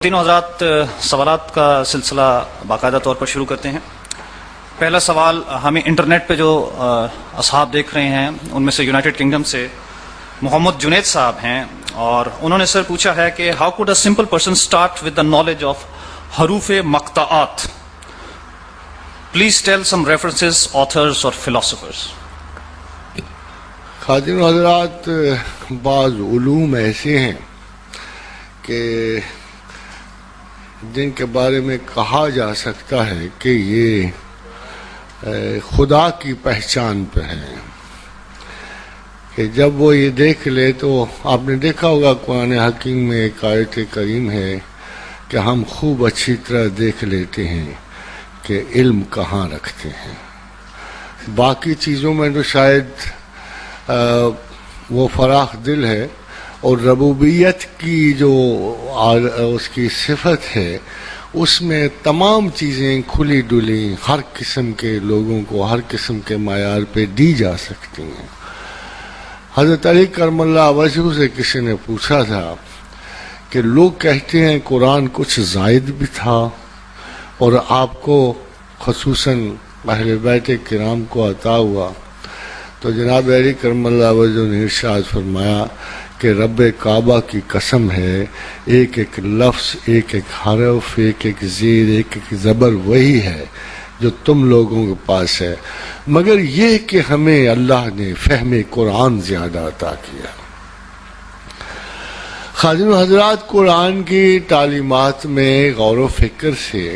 تینوں حضرات سوالات کا سلسلہ باقاعدہ طور پر شروع کرتے ہیں۔ پہلا سوال ہمیں انٹرنیٹ پہ جو اصحاب دیکھ رہے ہیں ان میں سے یونائٹڈ کنگڈم سے محمد جنید صاحب ہیں، اور انہوں نے سر پوچھا ہے کہ how could a simple person start with the knowledge of حروف مقطعات؟ Please tell some references, authors اور فلاسفرز۔ خادم حضرات، بعض علوم ایسے ہیں کہ جن کے بارے میں کہا جا سکتا ہے کہ یہ خدا کی پہچان پہ ہے، کہ جب وہ یہ دیکھ لے تو آپ نے دیکھا ہوگا قرآن حکیم میں ایک آیت کریم ہے کہ ہم خوب اچھی طرح دیکھ لیتے ہیں کہ علم کہاں رکھتے ہیں۔ باقی چیزوں میں تو شاید وہ فراخ دل ہے، اور ربوبیت کی جو اس کی صفت ہے اس میں تمام چیزیں کھلی ڈلی ہر قسم کے لوگوں کو ہر قسم کے معیار پہ دی جا سکتی ہیں۔ حضرت علی کرم اللہ وجہہ سے کسی نے پوچھا تھا کہ لوگ کہتے ہیں قرآن کچھ زائد بھی تھا اور آپ کو خصوصاً اہل بیت کرام کو عطا ہوا، تو جناب علی کرم اللہ وجہہ نے ارشاد فرمایا کہ رب کعبہ کی قسم ہے، ایک ایک لفظ، ایک ایک حرف، ایک ایک زیر، ایک ایک زبر وہی ہے جو تم لوگوں کے پاس ہے، مگر یہ کہ ہمیں اللہ نے فہم قرآن زیادہ عطا کیا۔ خادم حضرات، قرآن کی تعلیمات میں غور و فکر سے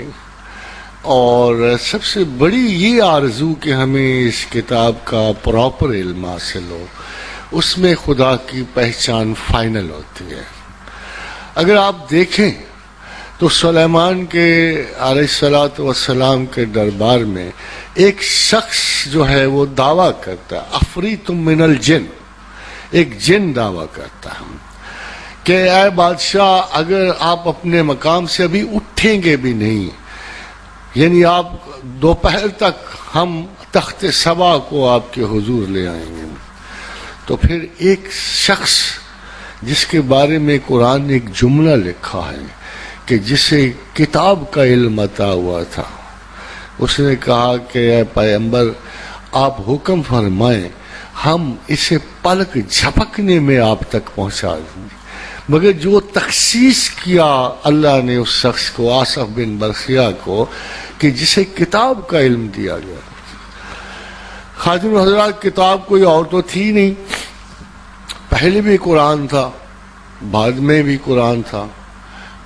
اور سب سے بڑی یہ آرزو کہ ہمیں اس کتاب کا پراپر علم حاصل ہو، اس میں خدا کی پہچان فائنل ہوتی ہے۔ اگر آپ دیکھیں تو سلیمان کے علیہ السلام کے دربار میں ایک شخص جو ہے وہ دعویٰ کرتا ہے، افریت من الجن، ایک جن دعویٰ کرتا ہے کہ اے بادشاہ، اگر آپ اپنے مقام سے ابھی اٹھیں گے بھی نہیں، یعنی آپ دوپہر تک ہم تخت سبا کو آپ کے حضور لے آئیں گے، تو پھر ایک شخص جس کے بارے میں قرآن نے ایک جملہ لکھا ہے کہ جسے کتاب کا علم عطا ہوا تھا، اس نے کہا کہ اے پیغمبر، آپ حکم فرمائیں، ہم اسے پلک جھپکنے میں آپ تک پہنچا دیں گے۔ مگر جو تخصیص کیا اللہ نے اس شخص کو، آصف بن برخیہ کو، کہ جسے کتاب کا علم دیا گیا۔ خادم حضرات، کتاب کوئی اور تو تھی نہیں، پہلے بھی قرآن تھا، بعد میں بھی قرآن تھا،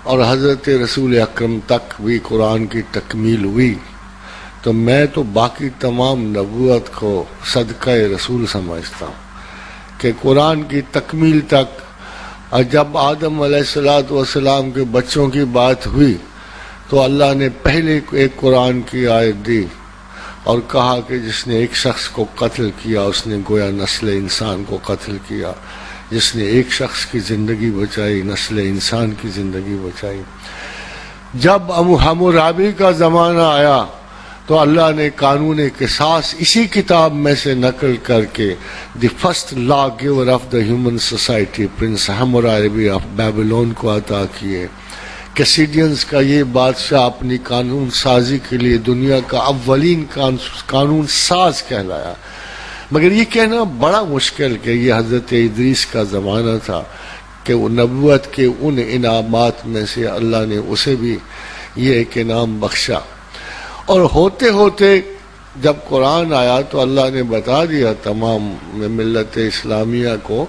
اور حضرت رسول اکرم تک بھی قرآن کی تکمیل ہوئی۔ تو میں تو باقی تمام نبوت کو صدقہ رسول سمجھتا ہوں کہ قرآن کی تکمیل تک، اور جب آدم علیہ السلام کے بچوں کی بات ہوئی تو اللہ نے پہلے ایک قرآن کی آیت دی اور کہا کہ جس نے ایک شخص کو قتل کیا اس نے گویا نسل انسان کو قتل کیا، جس نے ایک شخص کی زندگی بچائی نسل انسان کی زندگی بچائی۔ جب حمورابی کا زمانہ آیا تو اللہ نے قانون قصاص اسی کتاب میں سے نقل کر کے the first lawgiver of the human society prince Hammurabi of Babylon کو عطا کیے۔ کیسیڈینز کا یہ بادشاہ اپنی قانون سازی کے لیے دنیا کا اولین قانون ساز کہلایا، مگر یہ کہنا بڑا مشکل کہ یہ حضرت ادریس کا زمانہ تھا کہ وہ نبوت کے ان انعامات میں سے اللہ نے اسے بھی یہ ایک انعام بخشا۔ اور ہوتے ہوتے جب قرآن آیا تو اللہ نے بتا دیا تمام ملت اسلامیہ کو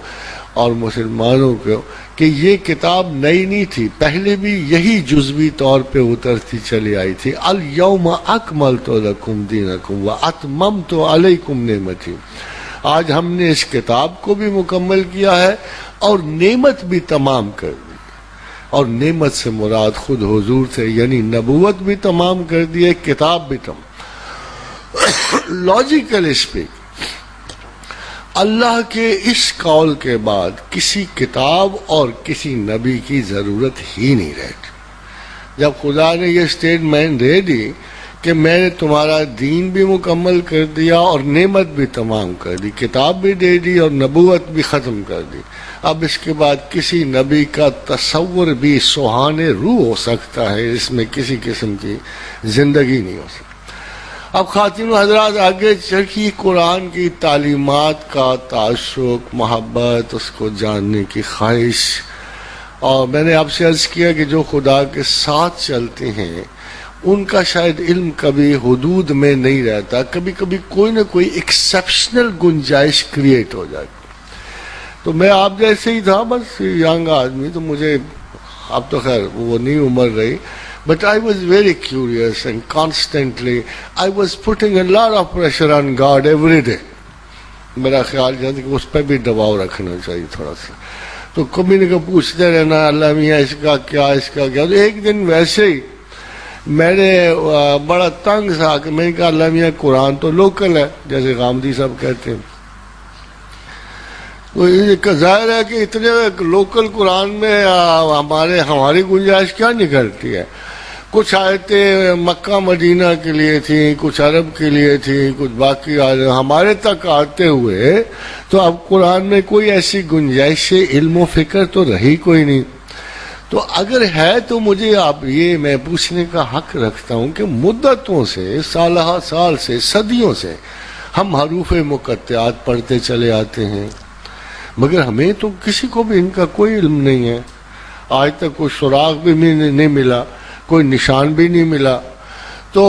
اور مسلمانوں کو کہ یہ کتاب نئی نہیں تھی، پہلے بھی یہی جزوی طور پہ اترتی چلی آئی تھی۔ الیوم اکملت لکم دینکم واتممت علیکم نعمتی، آج ہم نے اس کتاب کو بھی مکمل کیا ہے اور نعمت بھی تمام کر دی، اور نعمت سے مراد خود حضور تھے، یعنی نبوت بھی تمام کر دی ہے، کتاب بھی تمام۔ لاجیکل اسپیک، اللہ کے اس قول کے بعد کسی کتاب اور کسی نبی کی ضرورت ہی نہیں رہتی۔ جب خدا نے یہ سٹیٹمنٹ دے دی کہ میں نے تمہارا دین بھی مکمل کر دیا اور نعمت بھی تمام کر دی، کتاب بھی دے دی اور نبوت بھی ختم کر دی، اب اس کے بعد کسی نبی کا تصور بھی سہانے روح ہو سکتا ہے، اس میں کسی قسم کی زندگی نہیں ہو سکتی۔ اب خواتین و حضرات آگے چڑھی قرآن کی تعلیمات کا تعشق، محبت، اس کو جاننے کی خواہش، اور میں نے آپ سے عرض کیا کہ جو خدا کے ساتھ چلتے ہیں ان کا شاید علم کبھی حدود میں نہیں رہتا، کبھی کبھی کوئی نہ کوئی ایکسیپشنل گنجائش کریٹ ہو جاتی۔ تو میں آپ جیسے ہی تھا، بس ینگ آدمی، تو مجھے اب تو خیر وہ نہیں عمر رہی، but I was very curious and constantly I was putting a lot of pressure on God every day۔ میرا خیال یہ تھا کہ اس پہ بھی دباؤ رکھنا چاہیے تھوڑا سا، تو کبھی نہ کبھی پوچھتے رہنا اللہ میاں اس کا کیا، اس کا کیا۔ تو ایک دن ویسے ہی میں نے بڑا تنگ سا کہ میں نے کہا اللہ میاں قرآن تو لوکل ہے، جیسے غامدی صاحب کہتے ہیں، تو ظاہر ہے کہ اتنے لوکل قرآن میں ہماری گنجائش کیا نکلتی ہے۔ کچھ آیتیں مکہ مدینہ کے لیے تھیں، کچھ عرب کے لیے تھیں، کچھ باقی ہمارے تک آتے ہوئے تو اب قرآن میں کوئی ایسی گنجائش علم و فکر تو رہی کوئی نہیں۔ تو اگر ہے تو مجھے آپ یہ میں پوچھنے کا حق رکھتا ہوں کہ مدتوں سے، سالہ سال سے، صدیوں سے ہم حروف مقطعات پڑھتے چلے آتے ہیں، مگر ہمیں تو کسی کو بھی ان کا کوئی علم نہیں ہے، آج تک کوئی سراغ بھی نہیں ملا، کوئی نشان بھی نہیں ملا۔ تو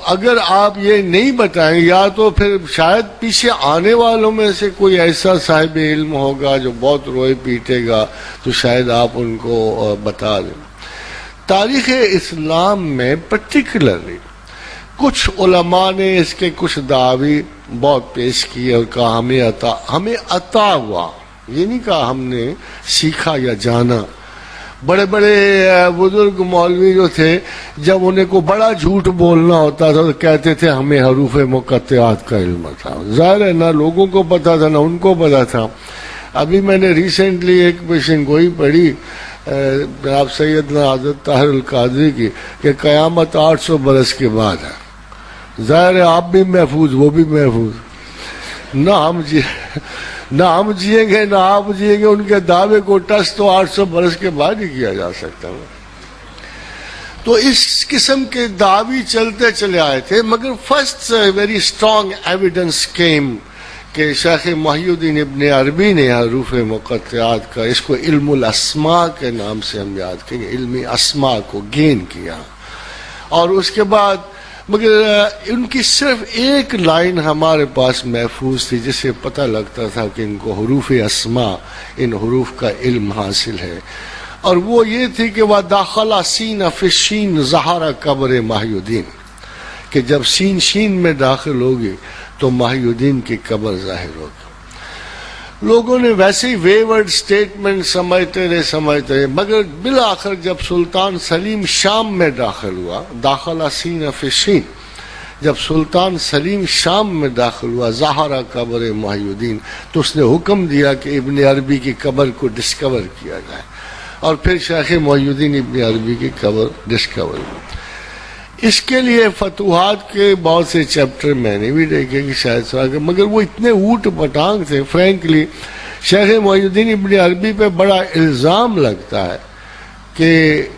اگر آپ یہ نہیں بتائیں، یا تو پھر شاید پیچھے آنے والوں میں سے کوئی ایسا صاحب علم ہوگا جو بہت روئے پیٹے گا، تو شاید آپ ان کو بتا دیں۔ تاریخ اسلام میں پرٹیکولرلی کچھ علماء نے اس کے کچھ دعوی بہت پیش کیے اور کہا ہمیں عطا ہوا، یہ نہیں کہا ہم نے سیکھا یا جانا۔ بڑے بڑے بزرگ مولوی جو تھے، جب انہیں کو بڑا جھوٹ بولنا ہوتا تھا تو کہتے تھے ہمیں حروف مقطعات کا علم تھا۔ ظاہر ہے نہ لوگوں کو پتا تھا نہ ان کو پتا تھا۔ ابھی میں نے ریسنٹلی ایک پیشن گوئی پڑھی جناب سیدنا حضرت طاہر القادری کی کہ قیامت 800 برس کے بعد ہے۔ ظاہر ہے آپ بھی محفوظ، وہ بھی محفوظ، نہ ہم جیئیں گے نہ آپ جیئیں گے، ان کے دعوے کو ٹس تو 800 برس کے بعد ہی کیا جا سکتا ہے۔ تو اس قسم کے دعوی چلتے چلے آئے تھے، مگر first very strong evidence came کہ شیخ محی الدین ابن عربی نے حروف مقطعات کا، اس کو علم الاسماء کے نام سے ہم یاد کریں گے، علم اسماء کو گین کیا، اور اس کے بعد مگر ان کی صرف ایک لائن ہمارے پاس محفوظ تھی جس سے پتہ لگتا تھا کہ ان کو حروف اسماء، ان حروف کا علم حاصل ہے، اور وہ یہ تھی کہ وَدَخَلَ سِینَ فِی الشِّین ظَہَرَ قبر محی الدین، کہ جب سین شین میں داخل ہوگی تو محی الدین کی قبر ظاہر ہوگی۔ لوگوں نے ویسے ہی ویورڈ سٹیٹمنٹ سمجھتے رہے، مگر بالآخر جب سلطان سلیم شام میں داخل ہوا، داخل سین فی الشین، جب سلطان سلیم شام میں داخل ہوا ظاہر قبر محی الدین، تو اس نے حکم دیا کہ ابن عربی کی قبر کو ڈسکور کیا جائے، اور پھر شیخ محی الدین ابن عربی کی قبر ڈسکور ہوئی۔ اس کے لیے فتوحات کے بہت سے چیپٹر میں نے بھی دیکھے کہ شاید سراغ، مگر وہ اتنے اوٹ پٹانگ تھے۔ فرینکلی شیخ محی الدین ابن عربی پہ بڑا الزام لگتا ہے کہ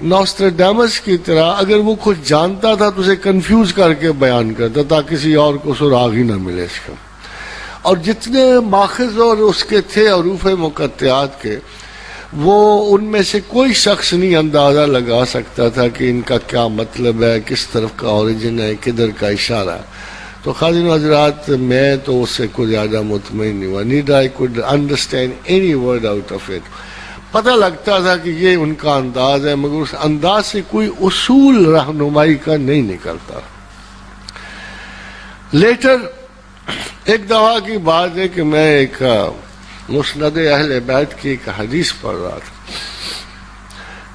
نوسٹراڈامس کی طرح اگر وہ کچھ جانتا تھا تو اسے کنفیوز کر کے بیان کرتا تھا، کسی اور کو سراغ ہی نہ ملے اس کا۔ اور جتنے ماخذ اور اس کے تھے حروف مقطعات کے، وہ ان میں سے کوئی شخص نہیں اندازہ لگا سکتا تھا کہ ان کا کیا مطلب ہے، کس طرف کا اوریجن ہے، کدھر کا اشارہ ہے۔ تو خادم حضرات میں تو اس سے کوئی زیادہ مطمئن نہیں ہوا، need I could understand any word out of it. پتہ لگتا تھا کہ یہ ان کا انداز ہے، مگر اس انداز سے کوئی اصول رہنمائی کا نہیں نکلتا۔ لیٹر ایک دفعہ کی بات ہے کہ میں ایک مسند اہل بیت کی ایک حدیث پڑھ رہا تھا،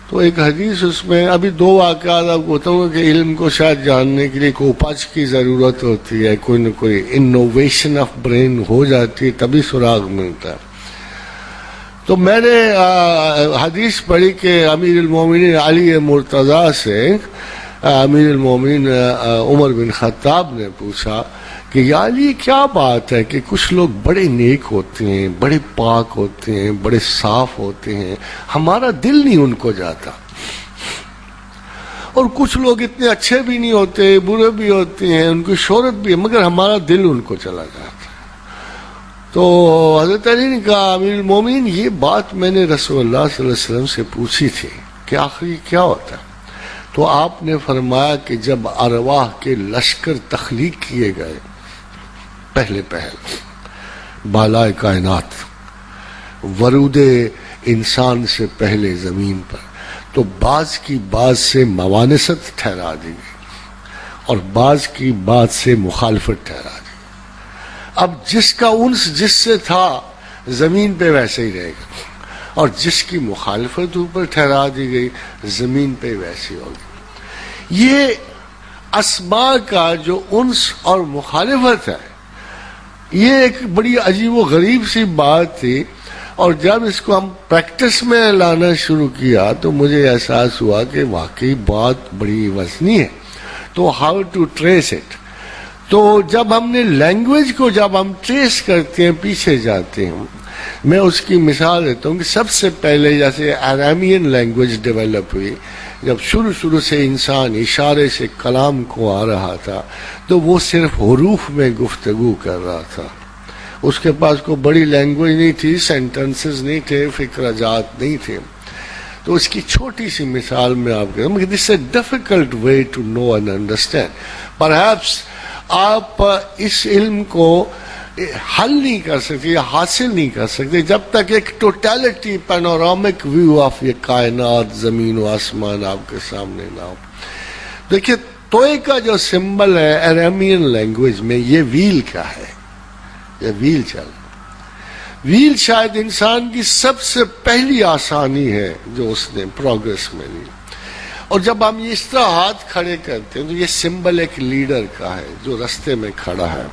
تو ایک حدیث اس میں ابھی دو واقعات آپ کو بتاؤں گا کہ علم کو شاید جاننے کے لیے کوئی اپج کی ضرورت ہوتی ہے، کوئی نہ کوئی انوویشن آف برین ہو جاتی ہے، تبھی سراغ ملتا ہے۔ تو میں نے حدیث پڑھی کہ امیر المومنین علی مرتضیٰ سے امیر المومنین عمر بن خطاب نے پوچھا کہ یار یہ کیا بات ہے کہ کچھ لوگ بڑے نیک ہوتے ہیں، بڑے پاک ہوتے ہیں، بڑے صاف ہوتے ہیں، ہمارا دل نہیں ان کو جاتا، اور کچھ لوگ اتنے اچھے بھی نہیں ہوتے، برے بھی ہوتے ہیں، ان کی شہرت بھی ہے، مگر ہمارا دل ان کو چلا جاتا ہے۔ تو حضرت علی نے کہا امیر المومنین یہ بات میں نے رسول اللہ صلی اللہ علیہ وسلم سے پوچھی تھی کہ آخر یہ کیا ہوتا ہے؟ تو آپ نے فرمایا کہ جب ارواح کے لشکر تخلیق کیے گئے پہلے بالائے کائنات، ورود انسان سے پہلے زمین پر، تو بعض کی بعض سے موانست ٹھہرا دی گئی اور بعض کی بعض سے مخالفت ٹھہرا دی۔ اب جس کا انس جس سے تھا زمین پہ ویسے ہی رہے گا، اور جس کی مخالفت اوپر ٹھہرا دی گئی زمین پہ ویسی ہوگی۔ یہ اسماء کا جو انس اور مخالفت ہے یہ ایک بڑی عجیب و غریب سی بات تھی، اور جب اس کو ہم پریکٹس میں لانا شروع کیا تو مجھے احساس ہوا کہ واقعی بات بڑی وزنی ہے۔ تو ہاؤ ٹو ٹریس اٹ، تو جب ہم نے لینگویج کو جب ہم ٹریس کرتے ہیں، پیچھے جاتے ہیں، میں اس کی مثال دیتا ہوں کہ سب سے پہلے جیسے ارامیان لینگویج ڈیولپ ہوئی، جب شروع سے انسان اشارے سے کلام کو آ رہا تھا تو وہ صرف حروف میں گفتگو کر رہا تھا، اس کے پاس کوئی بڑی لینگویج نہیں تھی، سینٹنسز نہیں تھے، فکر جات نہیں تھے۔ تو اس کی چھوٹی سی مثال میں آپ کہتا ہوں، this a difficult way to know and understand. Perhaps آپ اس علم کو حل نہیں کر سکتے، حاصل نہیں کر سکتے جب تک ایک ٹوٹیلٹی پینورامک ویو آف یہ کائنات، زمین و آسمان آپ کے سامنے نہ ہو۔ دیکھیے توئے کا جو سمبل ہے ارامیان لینگویج میں، یہ ویل کا ہے، یہ ویل چل، ویل شاید انسان کی سب سے پہلی آسانی ہے جو اس نے پروگرس میں لی۔ اور جب ہم اس طرح ہاتھ کھڑے کرتے ہیں تو یہ سمبل ایک لیڈر کا ہے جو رستے میں کھڑا ہے۔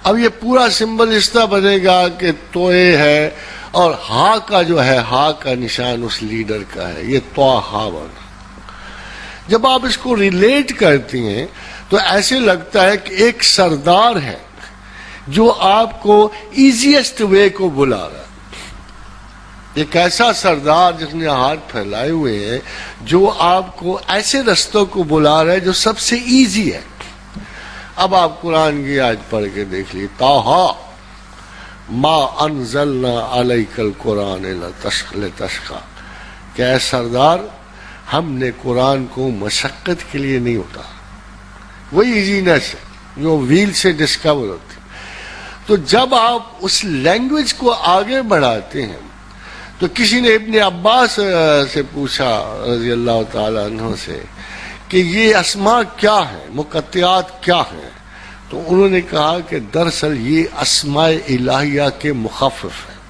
اب یہ پورا سمبل اس طرح بنے گا کہ توئے ہے اور ہا کا جو ہے، ہا کا نشان اس لیڈر کا ہے، یہ تو ہا بنا۔ جب آپ اس کو ریلیٹ کرتی ہیں تو ایسے لگتا ہے کہ ایک سردار ہے جو آپ کو ایزیسٹ وے کو بلا رہا ہے، ایک ایسا سردار جس نے ہاتھ پھیلائے ہوئے ہیں جو آپ کو ایسے رستوں کو بلا رہا ہے جو سب سے ایزی ہے۔ اب آپ قرآن کی آیت پڑھ کے دیکھ لیے، طٰہٰ ما انزلنا علیک القرآن لتشقیٰ، کہ اے سردار ہم نے قرآن کو مشقت کے لیے نہیں اتارا، وہی ایزینس ہے جو ویل سے ڈسکور ہوتی۔ تو جب آپ اس لینگویج کو آگے بڑھاتے ہیں تو کسی نے ابن عباس سے پوچھا رضی اللہ تعالیٰ عنہ سے کہ یہ اسماء کیا ہیں، مقطعات کیا ہیں، تو انہوں نے کہا کہ دراصل یہ اسماء الہیہ کے مخفف ہیں،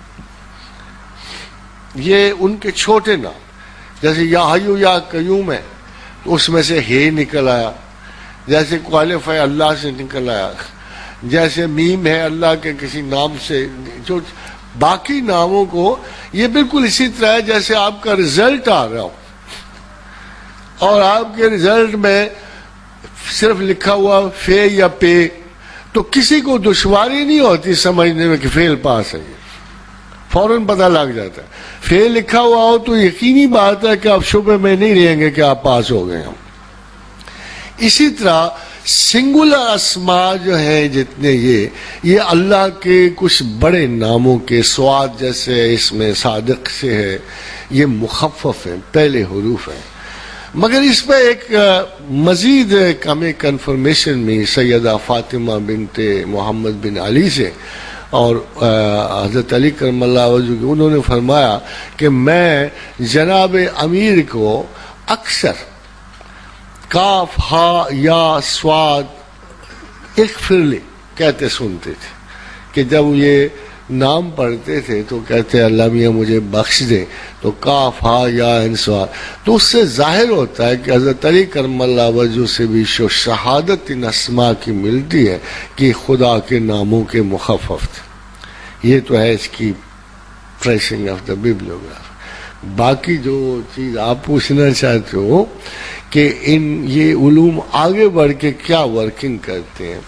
یہ ان کے چھوٹے نام، جیسے یا حیو یا قیوم ہے تو اس میں سے ہے نکل آیا، جیسے الف ہے اللہ سے نکل آیا، جیسے میم ہے اللہ کے کسی نام سے، جو باقی ناموں کو یہ بالکل اسی طرح ہے جیسے آپ کا رزلٹ آ رہا ہو اور آپ کے رزلٹ میں صرف لکھا ہوا فے یا پے، تو کسی کو دشواری نہیں ہوتی سمجھنے میں کہ فیل پاس ہے، فوراً پتہ لگ جاتا ہے۔ فیل لکھا ہوا ہو تو یقینی بات ہے کہ آپ شبے میں نہیں رہیں گے کہ آپ پاس ہو گئے ہیں۔ اسی طرح سنگولر اسماء جو ہیں جتنے یہ اللہ کے کچھ بڑے ناموں کے، سواد جیسے اس میں صادق سے ہے، یہ مخفف ہیں، پہلے حروف ہیں۔ مگر اس پہ ایک مزید ہمیں کنفرمیشن میں سیدہ فاطمہ بنت محمد بن علی سے اور حضرت علی کرم اللہ وجہہ، انہوں نے فرمایا کہ میں جناب امیر کو اکثر کاف ہا یا سواد اغفرلی کہتے سنتے تھے، کہ جب یہ نام پڑھتے تھے تو کہتے اللہ میاں مجھے بخش دے، تو کاف ہا یا سواد، تو اس سے ظاہر ہوتا ہے کہ حضرت علی کرم اللہ وجہہ سے بھی شہادت ان اسماء کی ملتی ہے کہ خدا کے ناموں کے مخفف تھے۔ یہ تو ہے اس کی ٹریسنگ آف دا بیبلیوگراف۔ باقی جو چیز آپ پوچھنا چاہتے ہو کہ یہ علوم آگے بڑھ کے کیا ورکنگ کرتے ہیں،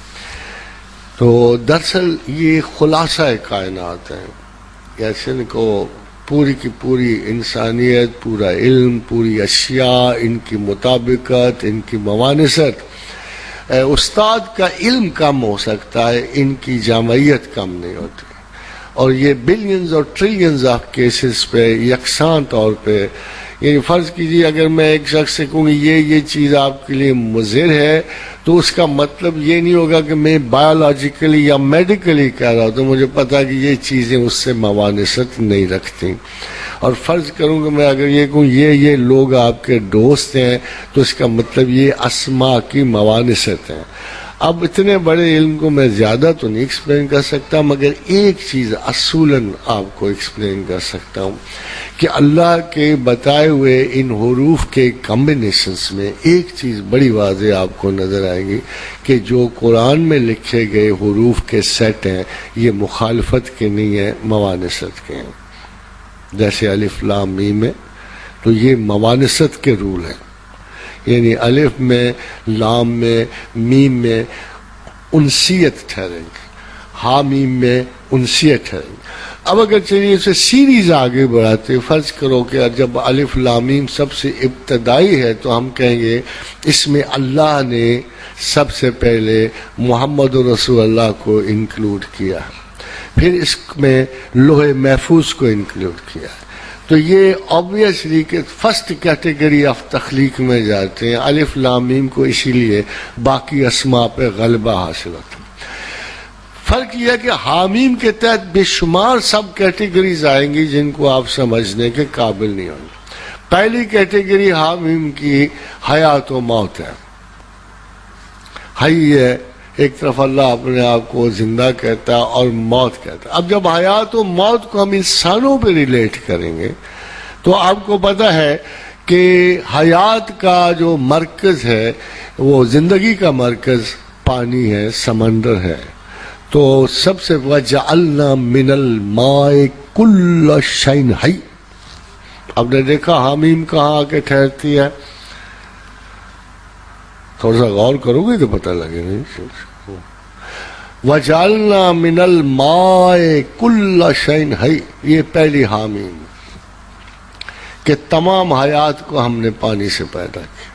تو دراصل یہ خلاصہ کائنات ہے. جیسے ان کو پوری کی پوری انسانیت، پورا علم، پوری اشیاء، ان کی مطابقت، ان کی موانست. استاد کا علم کم ہو سکتا ہے، ان کی جامعیت کم نہیں ہوتی. اور یہ بلینز اور ٹریلینز آف کیسز پہ یکساں طور پہ، یعنی فرض کیجیے اگر میں ایک شخص سے کہوں گی یہ چیز آپ کے لیے مضر ہے، تو اس کا مطلب یہ نہیں ہوگا کہ میں بایولوجیکلی یا میڈیکلی کہہ رہا ہوں، تو مجھے پتا کہ یہ چیزیں اس سے موانست نہیں رکھتی. اور فرض کروں کہ میں اگر یہ کہوں یہ لوگ آپ کے دوست ہیں، تو اس کا مطلب یہ اسماء کی موانست ہیں. اب اتنے بڑے علم کو میں زیادہ تو نہیں ایکسپلین کر سکتا، مگر ایک چیز اصولاً آپ کو ایکسپلین کر سکتا ہوں کہ اللہ کے بتائے ہوئے ان حروف کے کمبینیشنز میں ایک چیز بڑی واضح آپ کو نظر آئے گی کہ جو قرآن میں لکھے گئے حروف کے سیٹ ہیں یہ مخالفت کے نہیں ہیں، موانست کے ہیں. جیسے الف لام میم ہے تو یہ موانست کے رول ہیں، یعنی الف میں، لام میں، میم میں انسیت ٹھہریں گے، ہا میم میں انسیت ٹھہریں گے. اب اگر چلیے اسے سیریز آگے بڑھاتے، فرض کرو کہ جب الف لام میم سب سے ابتدائی ہے تو ہم کہیں گے اس میں اللہ نے سب سے پہلے محمد رسول اللہ کو انکلوڈ کیا، پھر اس میں لوح محفوظ کو انکلوڈ کیا. تو یہ obviously کہ فرسٹ کیٹیگری آف تخلیق میں جاتے ہیں. الف لام میم کو اسی لیے باقی اسماء پہ غلبہ حاصل ہوتا ہے. فرق یہ ہے کہ حامیم کے تحت بے شمار سب کیٹیگریز آئیں گی جن کو آپ سمجھنے کے قابل نہیں ہوں گے. پہلی کیٹیگری حامیم کی حیات و موت ہے. حی ہے، ایک طرف اللہ اپنے آپ کو زندہ کہتا ہے اور موت کہتا ہے. اب جب حیات و موت کو ہم انسانوں پہ ریلیٹ کریں گے تو آپ کو پتہ ہے کہ حیات کا جو مرکز ہے، وہ زندگی کا مرکز پانی ہے، سمندر ہے. تو سب سے وَجَعَلْنَا مِنَ الْمَاءِ كُلَّ شَيْءٍ حَيٍّ. آپ نے دیکھا حامیم کہاں آ کے ٹھہرتی ہے؟ تھوڑا سا غور کرو گے تو پتہ لگے گا. وَجَعَلْنَا مِنَ الْمَاءِ كُلَّ شَيْءٍ حَيٍّ، یہ پہلی حامیم کہ تمام حیات کو ہم نے پانی سے پیدا کیا.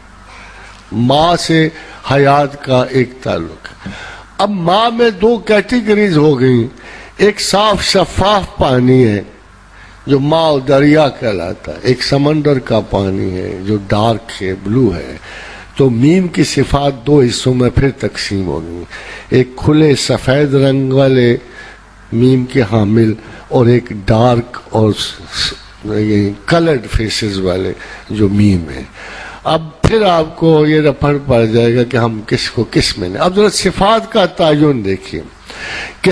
ماں سے حیات کا ایک تعلق ہے. اب ماں میں دو کیٹیگریز ہو گئی. ایک صاف شفاف پانی ہے جو ماء دریا کہلاتا ہے، ایک سمندر کا پانی ہے جو ڈارک ہے، بلو ہے. تو میم کی صفات دو حصوں میں پھر تقسیم ہو گئی، ایک کھلے سفید رنگ والے میم کے حامل اور ایک ڈارک اور کلرڈ فیسز والے جو میم ہے. اب پھر آپ کو یہ رپڑ پڑ جائے گا کہ ہم کس کو کس میں نے. اب ذرا صفات کا تعین دیکھیے کہ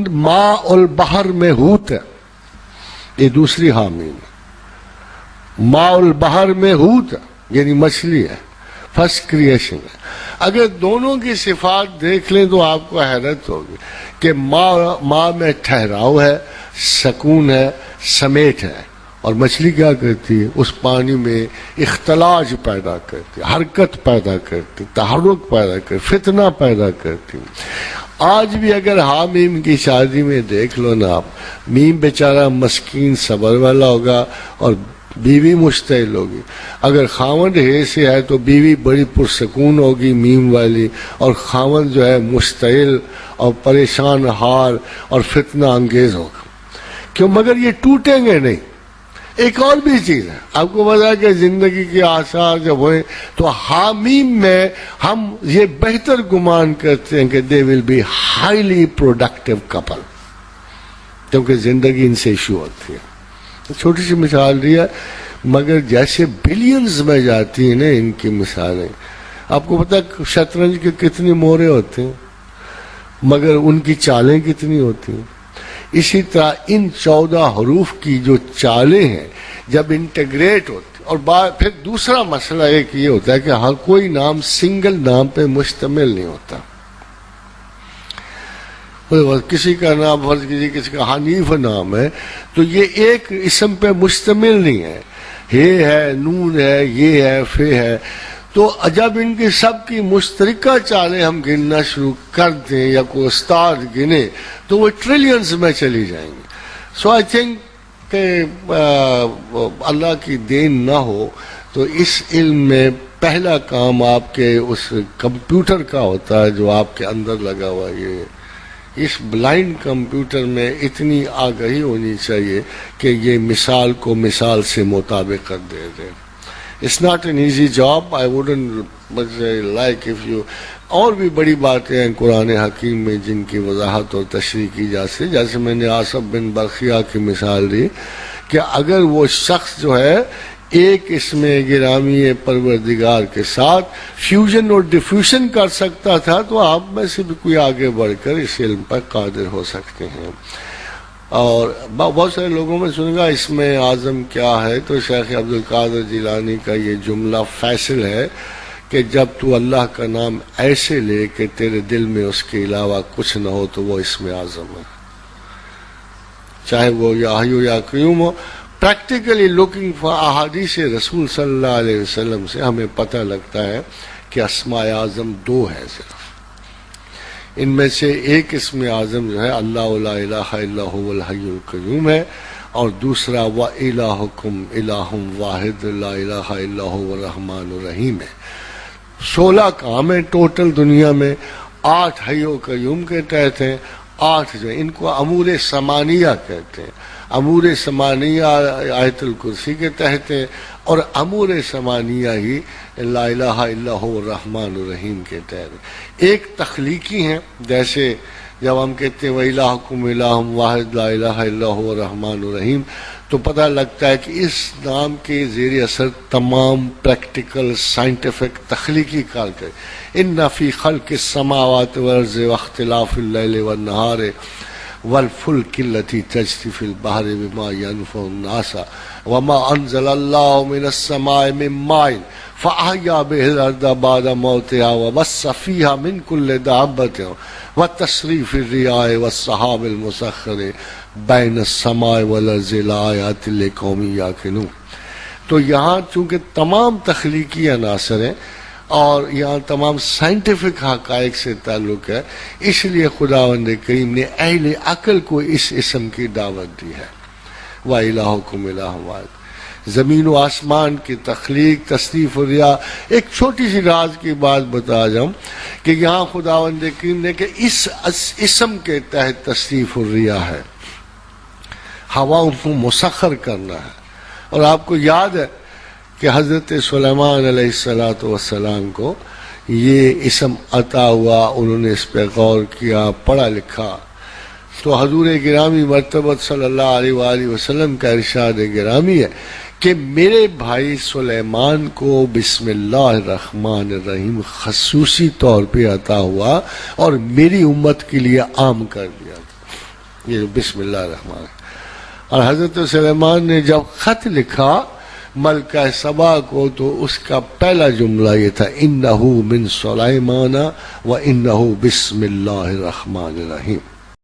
ماء البحر میں ہوت ہے، یہ دوسری حامیم ہے. ماء البحر میں ہوت ہے یعنی مچھلی ہے، فرسٹ کریشن ہے. اگر دونوں کی صفات دیکھ لیں تو آپ کو حیرت ہوگی کہ ماء میں ٹھہراؤ ہے، سکون ہے، سمیٹ ہے. اور مچھلی کیا کرتی ہے؟ اس پانی میں اختلاج پیدا کرتی، حرکت پیدا کرتی، تحرک پیدا کرتی، فتنہ پیدا کرتی. آج بھی اگر حامیم کی شادی میں دیکھ لو نا آپ، میم بیچارہ مسکین صبر والا ہوگا اور بیوی مشتعل ہوگی. اگر خاوند ہے سے ہے تو بیوی بڑی پرسکون ہوگی میم والی، اور خاوند جو ہے مشتعل اور پریشان حال اور فتنہ انگیز ہوگا. کیوں؟ مگر یہ ٹوٹیں گے نہیں. ایک اور بھی چیز ہے، آپ کو پتا ہے کہ زندگی کے آثار جب ہوئے تو حامیم میں ہم یہ بہتر گمان کرتے ہیں کہ they will be highly productive couple, کیونکہ زندگی ان سے ایشو ہوتی ہے. چھوٹی سی مثال دی ہے مگر جیسے بلینز میں جاتی ہیں نا ان کی مثالیں. آپ کو پتا ہے شطرنج کے کتنی مورے ہوتے ہیں مگر ان کی چالیں کتنی ہوتی ہیں. اسی طرح ان 14 حروف کی جو چالیں ہیں جب انٹیگریٹ ہوتی، اور پھر دوسرا مسئلہ ایک یہ ہوتا ہے کہ ہر کوئی نام سنگل نام پہ مشتمل نہیں ہوتا. کسی کا نام فرض کیجیے کسی کا حنیف نام ہے تو یہ ایک اسم پہ مشتمل نہیں ہے، ہے نون ہے، یہ ہے، فے ہے. تو جب ان کی سب کی مشترکہ چالیں ہم گننا شروع کر دیں یا کوئی استاد گنے تو وہ ٹریلینز میں چلی جائیں گے. سو آئی تھنک کہ اللہ کی دین نہ ہو تو اس علم میں پہلا کام آپ کے اس کمپیوٹر کا ہوتا ہے جو آپ کے اندر لگا ہوا ہے. اس بلائنڈ کمپیوٹر میں اتنی آگہی ہونی چاہیے کہ یہ مثال کو مثال سے مطابق کر دے دے. It's not an easy job. I wouldn't like if you. اور بھی بڑی باتیں ہیں قرآن حکیم میں جن کی وضاحت اور تشریح کی جا سکتی، جیسے میں نے آصف بن برقیہ کی مثال دی کہ اگر وہ شخص جو ہے ایک اسم گرامی پروردگار کے ساتھ فیوژن اور ڈیفیوژن کر سکتا تھا تو آپ میں سے بھی کوئی آگے بڑھ کر اس علم پر قادر ہو سکتے ہیں. اور بہت سارے لوگوں میں سنے گا اسم اعظم کیا ہے، تو شیخ عبدالقادر جیلانی کا یہ جملہ فیصل ہے کہ جب تو اللہ کا نام ایسے لے کہ تیرے دل میں اس کے علاوہ کچھ نہ ہو تو وہ اسم اعظم ہے، چاہے وہ یا حی یا قیوم ہو. پریکٹیکلی لوکنگ فار احادیث رسول صلی اللہ علیہ وسلم سے ہمیں پتہ لگتا ہے کہ اسماء اعظم دو ہے صرف. ان میں سے ایک اسم اعظم جو ہے اللہ لا الہ الا هو الحی القیوم ہے، اور دوسرا وَإِلَٰهُكُمْ إِلَٰهٌ وَاحِدٌ لَا الہ الا هو الرحمن الرحیم ہے. 16 کام ہیں ٹوٹل دنیا میں، 8 حی و قیوم کے تحت ہیں، 8 جو ان کو امور ثمانیہ کہتے ہیں. امور ثمانیہ آیت الکرسی کے تحت ہیں، اور امور ثمانیہ ہی لا الہ الا هو الرحمن الرحیم کے تحت. ایک تخلیقی ہیں، جیسے جب ہم کہتے ہیں وَإِلَٰهُكُمْ إِلَٰهٌ وَاحِدٌ لَا الہ الا هو الرحمن الرحیم، تو پتہ لگتا ہے کہ اس نام کے زیر اثر تمام پریکٹیکل سائنٹیفک تخلیقی کار ان فی خلق السماوات والارض واختلاف اللیل والنہار والفلک التي تجری فی البحر بما ينفع الناس وما انزل اللہ من السماء من ماء فاحیا به الارض بعد موتها وبث فیها من كل دابة وتصریف الرياح والسحاب المسخر بین السماء والارض لآیات لقوم یعقلون. تو یہاں چونکہ تمام تخلیقی عناصر ہیں اور یہاں تمام سائنٹیفک حقائق سے تعلق ہے، اس لیے خداوند کریم نے اہل عقل کو اس اسم کی دعوت دی ہے. وَإِلَٰهُكُمْ إِلَٰهٌ وَاحِدٌ. زمین و آسمان کی تخلیق، تصریف و ریا. ایک چھوٹی سی راز کی بات بتا جاؤں کہ یہاں خداوند کریم نے کہ اس اسم کے تحت تصریف و ریا ہے، ہواؤں کو مسخر کرنا ہے. اور آپ کو یاد ہے کہ حضرت سلیمان علیہ السلام کو یہ اسم عطا ہوا، انہوں نے اس پہ غور کیا، پڑھا لکھا، تو حضور گرامی مرتبت صلی اللہ علیہ وآلہ وسلم کا ارشاد گرامی ہے کہ میرے بھائی سلیمان کو بسم اللہ الرحمن الرحیم خصوصی طور پہ عطا ہوا اور میری امت کے لیے عام کر دیا تھا یہ بسم اللہ الرحمن الرحیم. اور حضرت سلیمان نے جب خط لکھا ملکہ سبا کو تو اس کا پہلا جملہ یہ تھا انہو من سلیمان و انہو بسم اللہ الرحمن الرحیم.